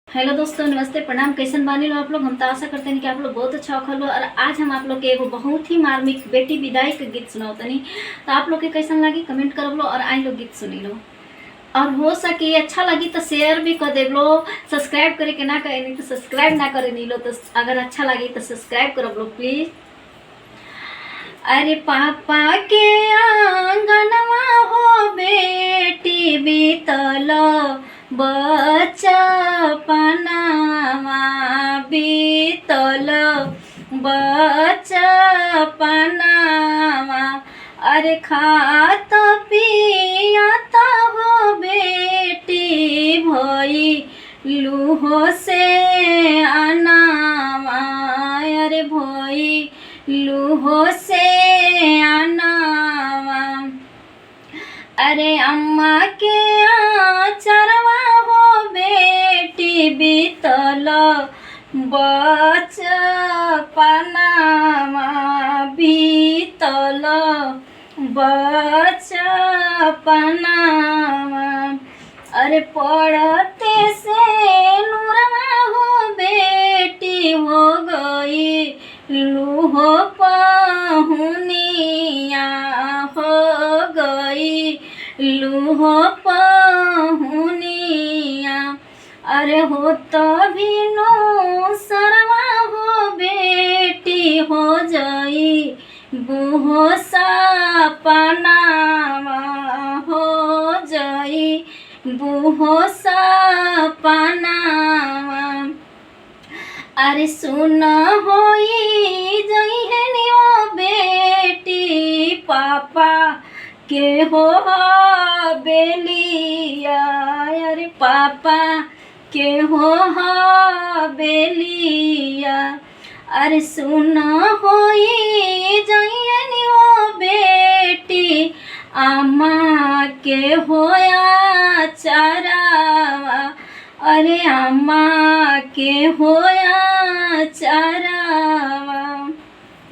Hello दोस्तों, नमस्ते, प्रणाम। कैसन बानी लो आप लोग? हम तो आशा करते हैं कि आप लोग बहुत अच्छा होखल हो। और आज हम आप लोग के एगो बहुत ही मार्मिक बेटी विदाई के गीत सुनाओ तनी। तो आप लोग के कैसन लगी कमेंट कर लो और आई लोग गीत सुनी लो। और हो सके अच्छा लगी तो शेयर भी कर दे लो। सब्सक्राइब करे के ना करे नहीं तो सब्सक्राइब ना करे नहीं लो। तो अगर अच्छा लगी तो सब्सक्राइब करो लो प्लीज। अरे पापा के आंगनवा हो बेटी बीतल बचपनावा बीतल बचपनावा। अरे खात पियत हो बेटी भई लूहो से अनावा। अरे भई लूहो से अनावा। अरे अम्मा के आचरवा हो बेटी बीतल बचपनावा बीतल बचपनावा। अरे पढ़ते से नूरवा हो बेटी हो गई लूहो पहुनिया हो गई लूहो पहुनिया। अरे हो तो भी नो सरवा हो बेटी हो जाई बूहो सपनावा हो जाई बूहो सपनावा। अरे सुन होई जई है नियो बेटी पापा के हो बेलिया। अरे पापा के हो बेलिया। अरे सुन होई जई है नियो बेटी अम्मा के होया चरावा। अरे अम्मा के होया चरावा।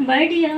बढ़िया।